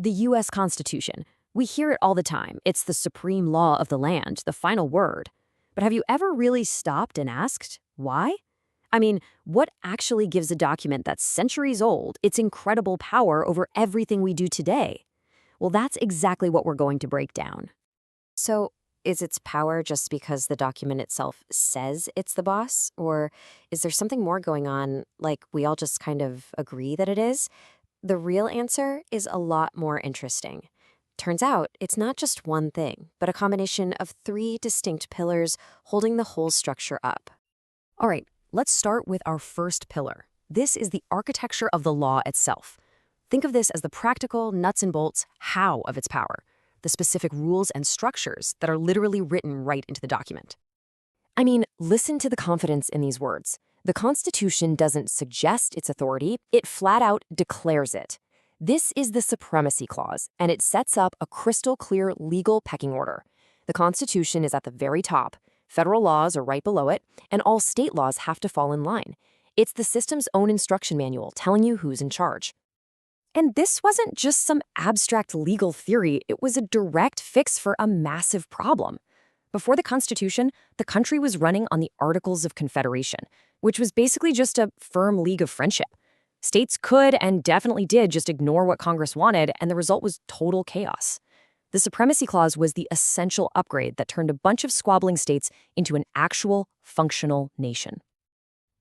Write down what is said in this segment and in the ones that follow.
The U.S. Constitution. We hear it all the time. It's the supreme law of the land, the final word. But have you ever really stopped and asked, why? I mean, what actually gives a document that's centuries old its incredible power over everything we do today? Well, that's exactly what we're going to break down. So, is its power just because the document itself says it's the boss? Or is there something more going on, like we all just kind of agree that it is? The real answer is a lot more interesting. Turns out, it's not just one thing, but a combination of three distinct pillars holding the whole structure up. All right, let's start with our first pillar. This is the architecture of the law itself. Think of this as the practical nuts and bolts how of its power, the specific rules and structures that are literally written right into the document. I mean, listen to the confidence in these words. The Constitution doesn't suggest its authority, it flat out declares it. This is the Supremacy Clause, and it sets up a crystal-clear legal pecking order. The Constitution is at the very top, federal laws are right below it, and all state laws have to fall in line. It's the system's own instruction manual telling you who's in charge. And this wasn't just some abstract legal theory, it was a direct fix for a massive problem. Before the Constitution, the country was running on the Articles of Confederation, which was basically just a firm league of friendship. States could and definitely did just ignore what Congress wanted, and the result was total chaos. The Supremacy Clause was the essential upgrade that turned a bunch of squabbling states into an actual, functional nation.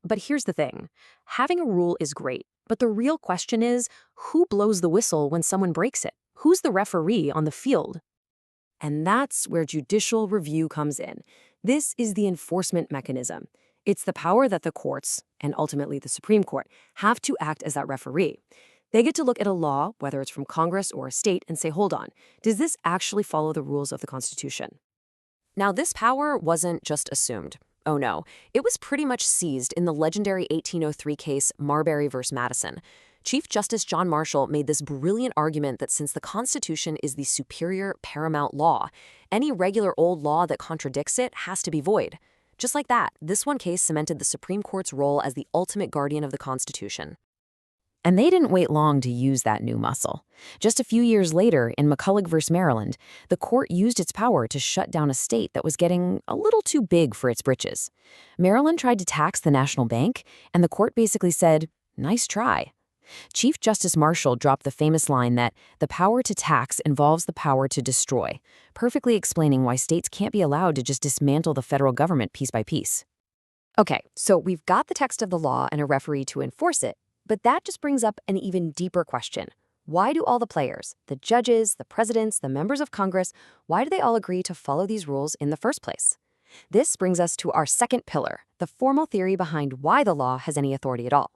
But here's the thing. Having a rule is great, but the real question is, who blows the whistle when someone breaks it? Who's the referee on the field? And that's where judicial review comes in. This is the enforcement mechanism. It's the power that the courts, and ultimately the Supreme Court, have to act as that referee. They get to look at a law, whether it's from Congress or a state, and say, hold on, does this actually follow the rules of the Constitution? Now, this power wasn't just assumed. Oh no, it was pretty much seized in the legendary 1803 case Marbury v. Madison. Chief Justice John Marshall made this brilliant argument that since the Constitution is the superior paramount law, any regular old law that contradicts it has to be void. Just like that, this one case cemented the Supreme Court's role as the ultimate guardian of the Constitution. And they didn't wait long to use that new muscle. Just a few years later, in McCulloch v. Maryland, the court used its power to shut down a state that was getting a little too big for its britches. Maryland tried to tax the national bank, and the court basically said, nice try. Chief Justice Marshall dropped the famous line that the power to tax involves the power to destroy, perfectly explaining why states can't be allowed to just dismantle the federal government piece by piece. Okay, so we've got the text of the law and a referee to enforce it, but that just brings up an even deeper question. Why do all the players, the judges, the presidents, the members of Congress, why do they all agree to follow these rules in the first place? This brings us to our second pillar, the formal theory behind why the law has any authority at all.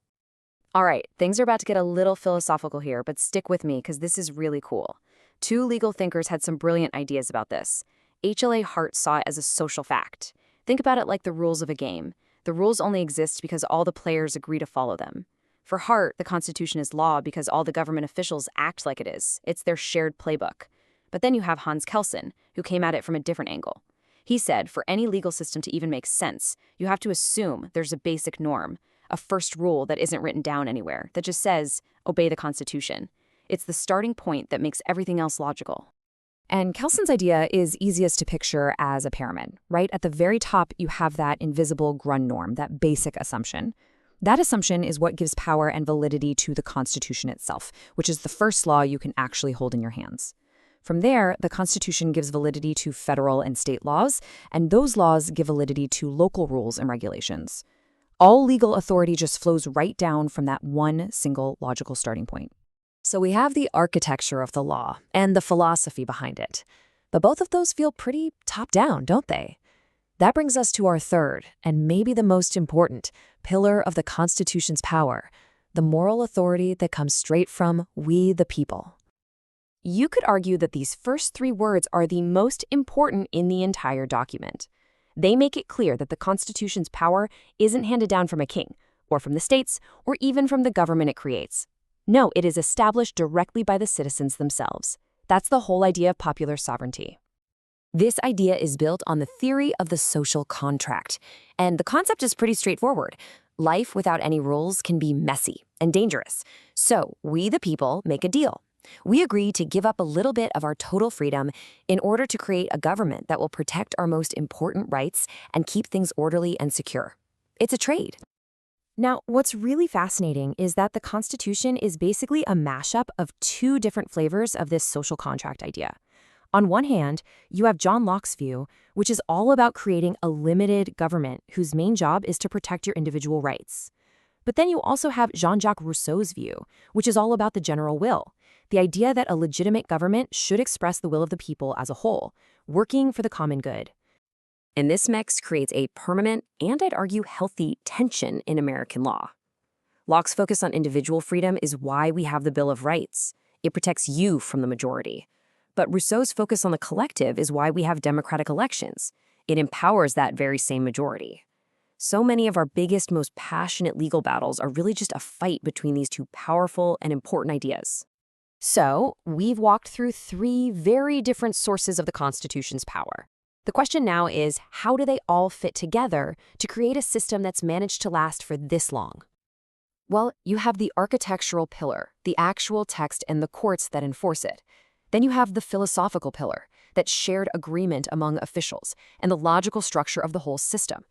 All right, things are about to get a little philosophical here, but stick with me because this is really cool. Two legal thinkers had some brilliant ideas about this. H.L.A. Hart saw it as a social fact. Think about it like the rules of a game. The rules only exist because all the players agree to follow them. For Hart, the Constitution is law because all the government officials act like it is. It's their shared playbook. But then you have Hans Kelsen, who came at it from a different angle. He said, for any legal system to even make sense, you have to assume there's a basic norm, a first rule that isn't written down anywhere, that just says, obey the Constitution. It's the starting point that makes everything else logical. And Kelsen's idea is easiest to picture as a pyramid. Right at the very top, you have that invisible Grundnorm, that basic assumption. That assumption is what gives power and validity to the Constitution itself, which is the first law you can actually hold in your hands. From there, the Constitution gives validity to federal and state laws, and those laws give validity to local rules and regulations. All legal authority just flows right down from that one single logical starting point. So we have the architecture of the law and the philosophy behind it. But both of those feel pretty top-down, don't they? That brings us to our third, and maybe the most important, pillar of the Constitution's power, the moral authority that comes straight from we the people. You could argue that these first three words are the most important in the entire document. They make it clear that the Constitution's power isn't handed down from a king, or from the states, or even from the government it creates. No, it is established directly by the citizens themselves. That's the whole idea of popular sovereignty. This idea is built on the theory of the social contract, and the concept is pretty straightforward. Life without any rules can be messy and dangerous. So we, the people, make a deal. We agree to give up a little bit of our total freedom in order to create a government that will protect our most important rights and keep things orderly and secure. It's a trade. Now, what's really fascinating is that the Constitution is basically a mashup of two different flavors of this social contract idea. On one hand, you have John Locke's view, which is all about creating a limited government whose main job is to protect your individual rights. But then you also have Jean-Jacques Rousseau's view, which is all about the general will, the idea that a legitimate government should express the will of the people as a whole, working for the common good. And this mix creates a permanent, and I'd argue healthy, tension in American law. Locke's focus on individual freedom is why we have the Bill of Rights. It protects you from the majority. But Rousseau's focus on the collective is why we have democratic elections. It empowers that very same majority. So many of our biggest, most passionate legal battles are really just a fight between these two powerful and important ideas. So, we've walked through three very different sources of the Constitution's power. The question now is, how do they all fit together to create a system that's managed to last for this long? Well, you have the architectural pillar, the actual text and the courts that enforce it. Then you have the philosophical pillar, that shared agreement among officials, and the logical structure of the whole system.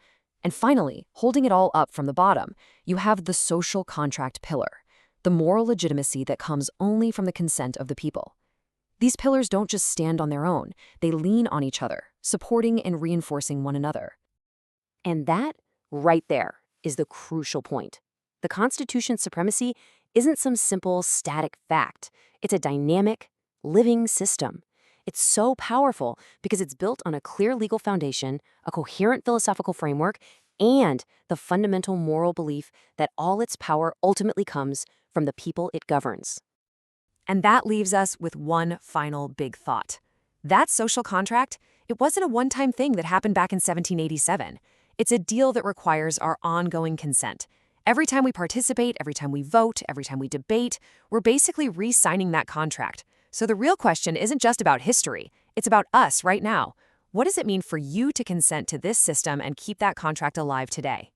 And finally, holding it all up from the bottom, you have the social contract pillar, the moral legitimacy that comes only from the consent of the people. These pillars don't just stand on their own, they lean on each other, supporting and reinforcing one another. And that, right there, is the crucial point. The Constitution's supremacy isn't some simple, static fact. It's a dynamic, living system. It's so powerful because it's built on a clear legal foundation, a coherent philosophical framework, and the fundamental moral belief that all its power ultimately comes from the people it governs. And that leaves us with one final big thought. That social contract, it wasn't a one-time thing that happened back in 1787. It's a deal that requires our ongoing consent. Every time we participate, every time we vote, every time we debate, we're basically re-signing that contract. So the real question isn't just about history, it's about us right now. What does it mean for you to consent to this system and keep that contract alive today?